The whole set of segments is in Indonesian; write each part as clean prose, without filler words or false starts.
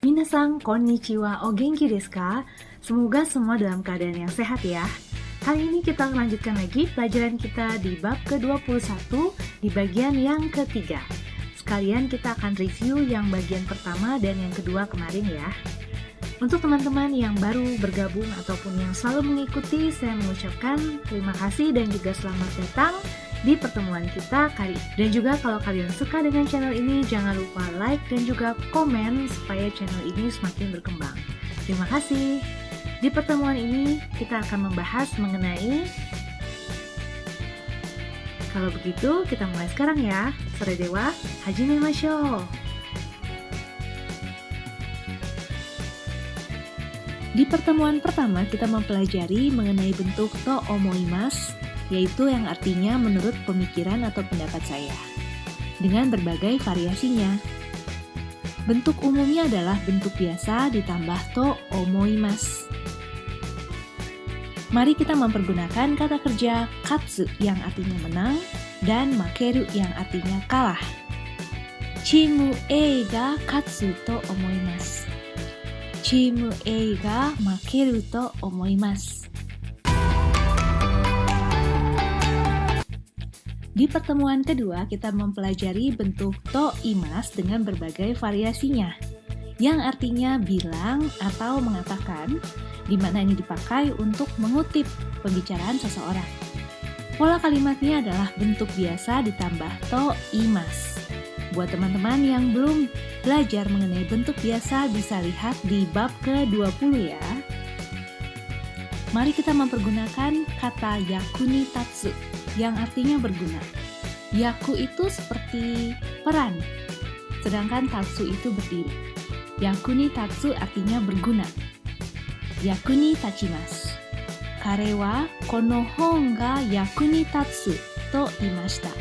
Minasan, konnichiwa, o genki desu ka? Semoga semua dalam keadaan yang sehat ya. Kali ini kita lanjutkan lagi pelajaran kita di bab ke-21 di bagian yang ketiga. Sekalian kita akan review yang bagian pertama dan yang kedua kemarin ya. Untuk teman-teman yang baru bergabung ataupun yang selalu mengikuti, saya mengucapkan terima kasih dan juga selamat datang di pertemuan kita kali ini. Dan juga kalau kalian suka dengan channel ini, jangan lupa like dan juga komen supaya channel ini semakin berkembang. Terima kasih. Di pertemuan ini kita akan membahas mengenai, kalau begitu kita mulai sekarang ya. Soredewa, hajimemashou. Di pertemuan pertama kita mempelajari mengenai bentuk to omoimasu, yaitu yang artinya menurut pemikiran atau pendapat saya, dengan berbagai variasinya. Bentuk umumnya adalah bentuk biasa ditambah to omoimasu. Mari kita mempergunakan kata kerja katsu yang artinya menang dan makeru yang artinya kalah. Chimu A ga katsu to omoimasu. Chimu A ga makeru to omoimasu. Di pertemuan kedua, kita mempelajari bentuk to imasu dengan berbagai variasinya, yang artinya bilang atau mengatakan, di mana ini dipakai untuk mengutip pembicaraan seseorang. Pola kalimatnya adalah bentuk biasa ditambah to imasu. Buat teman-teman yang belum belajar mengenai bentuk biasa, bisa lihat di bab ke-20 ya. Mari kita mempergunakan kata yaku ni tatsu, yang artinya berguna. Yaku itu seperti peran, sedangkan tatsu itu berdiri. Yaku ni tatsu artinya berguna. Yaku ni tachimasu. Kare wa kono hon ga yaku ni tatsu to imashita.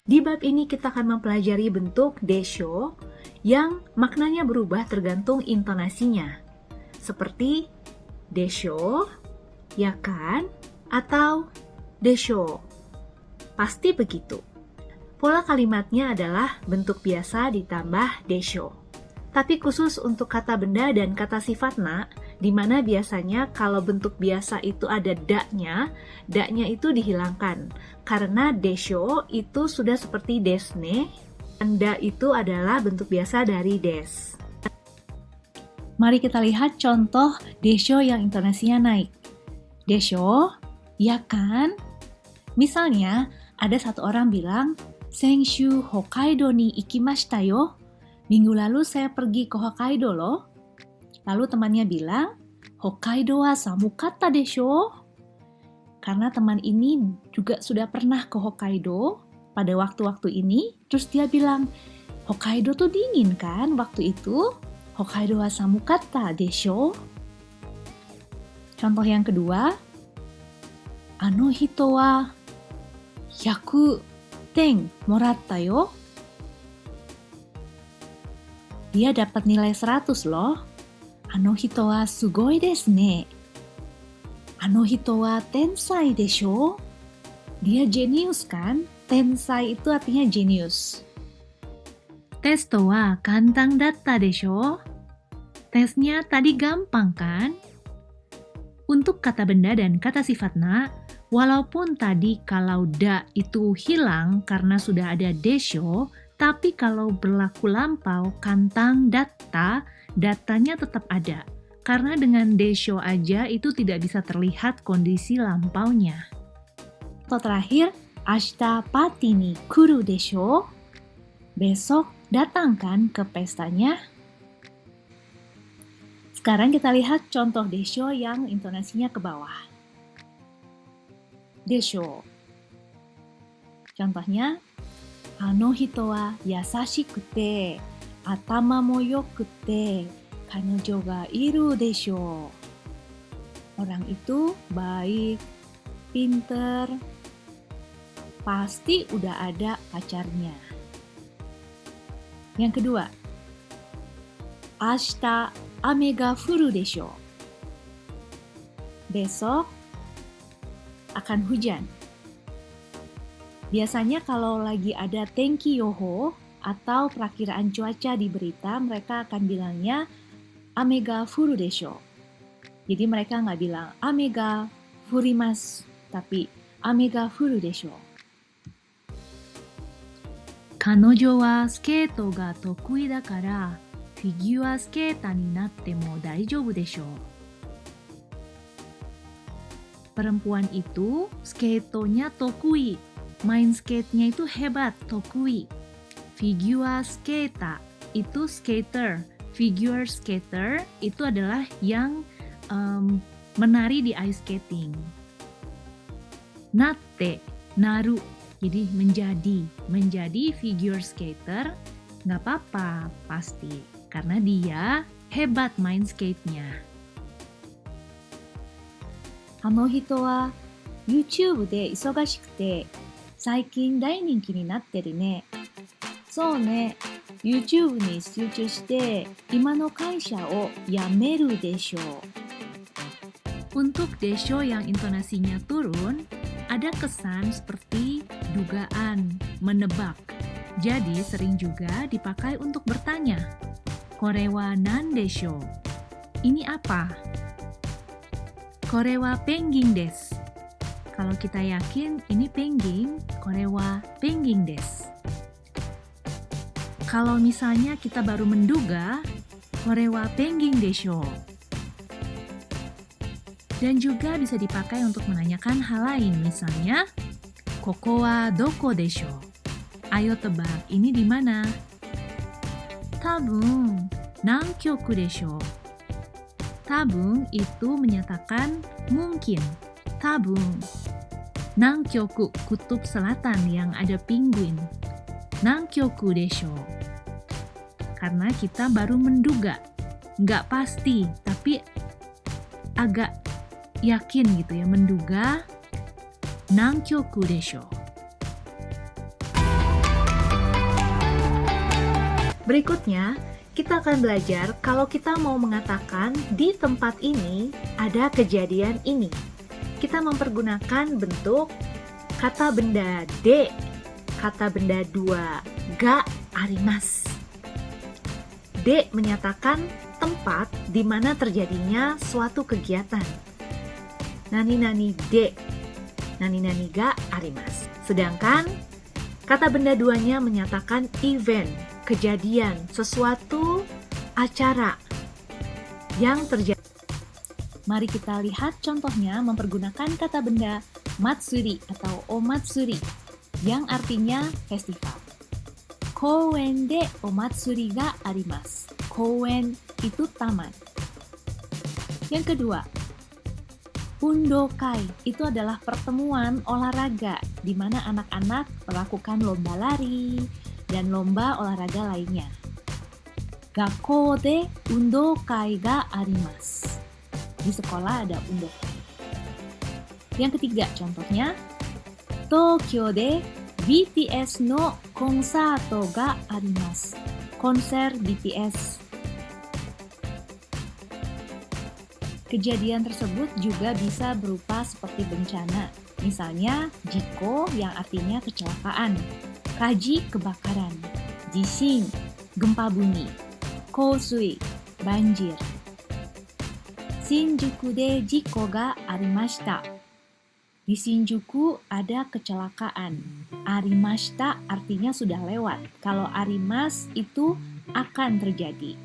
Di bab ini kita akan mempelajari bentuk desho yang maknanya berubah tergantung intonasinya. Seperti desho, ya kan, atau desho. Pasti begitu. Pola kalimatnya adalah bentuk biasa ditambah desho. Tapi khusus untuk kata benda dan kata sifat na, di mana biasanya kalau bentuk biasa itu ada da-nya itu dihilangkan. Karena desho itu sudah seperti desne, dan da itu adalah bentuk biasa dari des. Mari kita lihat contoh desho yang intonasinya naik. Desho, ya kan? Misalnya, ada satu orang bilang, Senshu Hokkaido ni ikimashita yo. Minggu lalu saya pergi ke Hokkaido loh. Lalu temannya bilang, Hokkaido wa samukatta desho. Karena teman ini juga sudah pernah ke Hokkaido pada waktu-waktu ini, terus dia bilang, Hokkaido tuh dingin kan waktu itu? Hokkaido wa samukatta desho. Contoh yang kedua, ano hito wa 100 ten moratta yo. Dia dapat nilai 100 loh. Ano hito wa sugoi desu ne. Ano hito wa tensai desho. Dia jenius kan? Tensai itu artinya jenius. Testo wa kantang datta desho. Tesnya tadi gampang kan? Untuk kata benda dan kata sifat na, walaupun tadi kalau da itu hilang karena sudah ada desho, tapi kalau berlaku lampau, kantang datta, datanya tetap ada. Karena dengan desho aja itu tidak bisa terlihat kondisi lampaunya. Atau terakhir, ashita party ni kuru desho. Besok datang kan ke pestanya? Sekarang kita lihat contoh desho yang intonasinya ke bawah. Desho. Contohnya, ano hito wa yasashikute, atama mo yokute, kanojo ga iru desho. Orang itu baik, pinter, pasti udah ada pacarnya. Yang kedua, ashita ame ga furu desho. Besok akan hujan. Biasanya kalau lagi ada tenki yoho atau perakiraan cuaca di berita, mereka akan bilangnya ame ga furu desho. Jadi mereka nggak bilang ame ga furimasu, tapi ame ga furu desho. Kanojo wa skate ga tokui dakara, figure skater ni natte mo daijoubu desho. Perempuan itu skate-nya tokui, main skate-nya itu hebat, tokui. Figure skater itu skater, figure skater itu adalah yang menari di ice skating. Natte, naru, jadi menjadi figure skater nggak apa-apa pasti, karena dia hebat main skate-nya. あの人は YouTube で忙しくて最近大人気になってるね。そうね、YouTube に集中して今の会社を辞めるでしょう。Untuk desho yang intonasinya turun, ada kesan seperti dugaan, menebak. Jadi sering juga dipakai untuk bertanya. Kore wa nan desho? Ini apa? Kore wa pengging desu. Kalau kita yakin ini pengging, kore wa pengging desu. Kalau misalnya kita baru menduga, kore wa pengging desho. Dan juga bisa dipakai untuk menanyakan hal lain, misalnya koko wa doko desho? Ayo tebak, ini di mana? Tabung nankyoku desho? Tabung itu menyatakan mungkin. Tabung. Nankyoku, kutub selatan yang ada penguin. Nankyoku desho. Karena kita baru menduga. Nggak pasti, tapi agak yakin gitu ya, menduga. Nankyoku desho. Berikutnya, kita akan belajar kalau kita mau mengatakan di tempat ini ada kejadian ini. Kita mempergunakan bentuk kata benda de, kata benda dua ga arimasu. De menyatakan tempat di mana terjadinya suatu kegiatan. Nani-nani de, nani-nani ga arimasu. Sedangkan kata benda duanya menyatakan event, kejadian, sesuatu acara yang terjadi. Mari kita lihat contohnya mempergunakan kata benda matsuri atau omatsuri yang artinya festival. Kouen de omatsuri ga arimasu. Kouen itu taman. Yang kedua, undokai itu adalah pertemuan olahraga di mana anak-anak melakukan lomba lari dan lomba olahraga lainnya. Gakkou de undokai ga arimasu. Di sekolah ada undokai. Yang ketiga contohnya, Tokyo de BTS no konsato ga arimasu. Konser BTS. Kejadian tersebut juga bisa berupa seperti bencana. Misalnya, jiko yang artinya kecelakaan. Kaji kebakaran, jishin gempa bumi, kousui banjir. Shinjuku de jiko ga arimashita. Di Shinjuku ada kecelakaan. Arimashita artinya sudah lewat. Kalau arimas itu akan terjadi.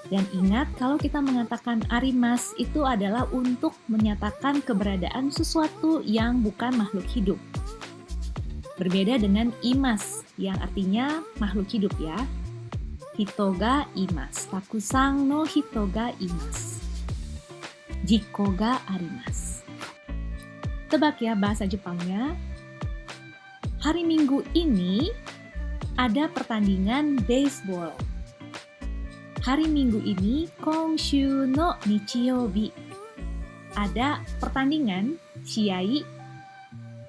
Dan ingat, kalau kita mengatakan arimas itu adalah untuk menyatakan keberadaan sesuatu yang bukan makhluk hidup. Berbeda dengan imas, yang artinya makhluk hidup ya. Hito ga imas, takusang no hito ga imas. Jiko ga arimas. Tebak ya bahasa Jepangnya. Hari Minggu ini ada pertandingan baseball. Hari Minggu ini, Konshu no Nichiyoubi, ada pertandingan, shiai,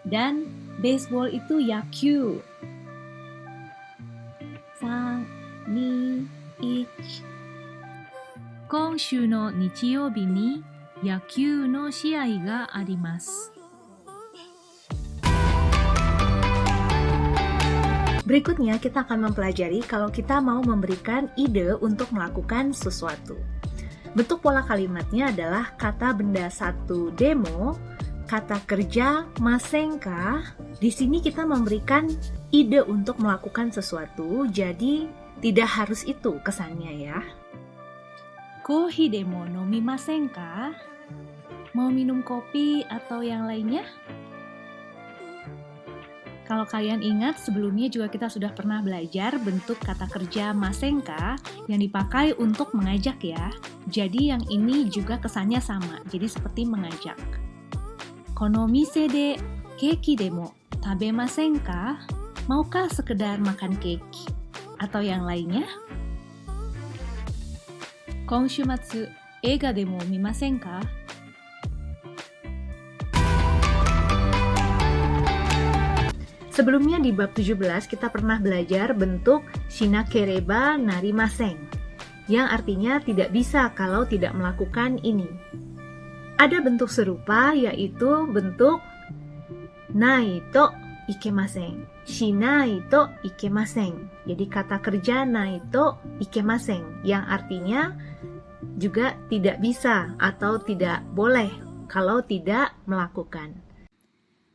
dan baseball itu yakyu. 3、2、1。今週の日曜日に野球の試合があります。Berikutnya kita akan mempelajari kalau kita mau memberikan ide untuk melakukan sesuatu. Bentuk pola kalimatnya adalah kata benda satu demo, kata kerja masenka. Di sini kita memberikan ide untuk melakukan sesuatu, jadi tidak harus itu kesannya ya. Kohi demo nomimasen ka? Mau minum kopi atau yang lainnya? Kalau kalian ingat, sebelumnya juga kita sudah pernah belajar bentuk kata kerja masenka yang dipakai untuk mengajak ya. Jadi yang ini juga kesannya sama, jadi seperti mengajak. Kono mise de keiki demo tabemasen ka? Maukah sekedar makan keiki? Atau yang lainnya? Konshumatsu, eiga demo mimasen ka? Sebelumnya di bab 17 kita pernah belajar bentuk shinakereba narimasen, yang artinya tidak bisa kalau tidak melakukan ini. Ada bentuk serupa yaitu bentuk nai to ikemasen, shinai to ikemasen. Jadi kata kerja nai to ikemasen yang artinya juga tidak bisa atau tidak boleh kalau tidak melakukan.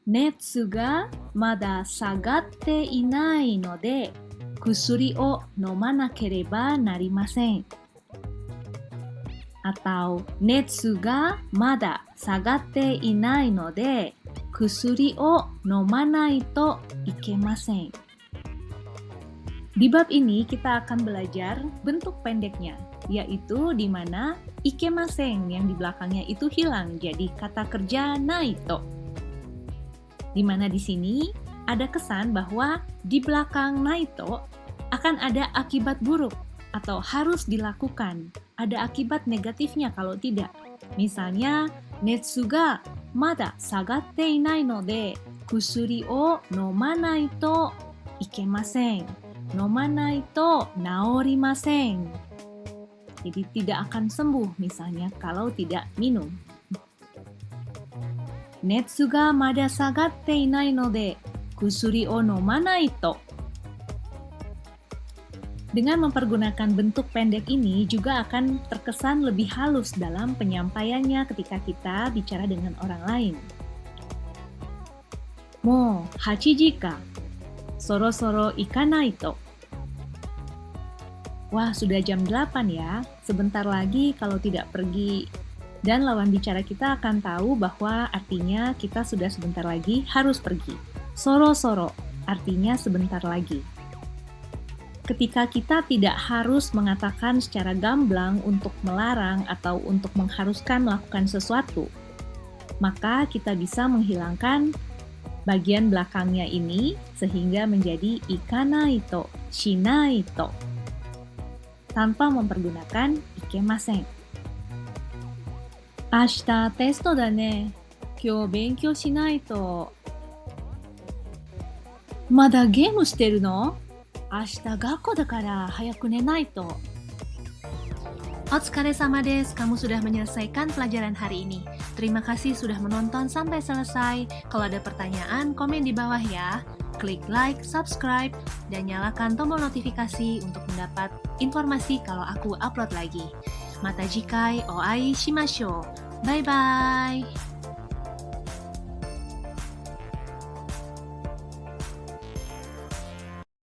Netsu ga mada sagatte inai node kusuri o nomanakereba narimasen. Atau netsu ga mada sagatte inai node kusuri o nomanai to ikemasen. Di bab ini kita akan belajar bentuk pendeknya, yaitu di mana ikemasen yang di belakangnya itu hilang jadi kata kerja naito. Di mana di sini ada kesan bahwa di belakang naito akan ada akibat buruk atau harus dilakukan. Ada akibat negatifnya kalau tidak. Misalnya, netsu ga mada sagatte inai node kusuri o nomanai to ikemasen. Nomanai to naorimasen. Jadi tidak akan sembuh misalnya kalau tidak minum. Netsu ga mada sagatte inai node kusuri o nomanai to. Dengan mempergunakan bentuk pendek ini juga akan terkesan lebih halus dalam penyampaiannya ketika kita bicara dengan orang lain. Mo 8 ji ka? Soro-soro ikanai to. Wah, sudah jam 8 ya. Sebentar lagi kalau tidak pergi. Dan lawan bicara kita akan tahu bahwa artinya kita sudah sebentar lagi harus pergi. Soro-soro artinya sebentar lagi. Ketika kita tidak harus mengatakan secara gamblang untuk melarang atau untuk mengharuskan melakukan sesuatu, maka kita bisa menghilangkan bagian belakangnya ini sehingga menjadi ikanai to, shinai to, tanpa mempergunakan ikemasen. Ashita testo da ne. Kyou benkyou shinai to. Mada game shiteru no? Ashita gakko dakara hayaku nenai to. Otsukaresama desu, kamu sudah menyelesaikan pelajaran hari ini. Terima kasih sudah menonton sampai selesai. Kalau ada pertanyaan, komen di bawah ya. Klik like, subscribe, dan nyalakan tombol notifikasi untuk mendapat informasi kalau aku upload lagi. Mata jikai o ai shimashou. Bye-bye!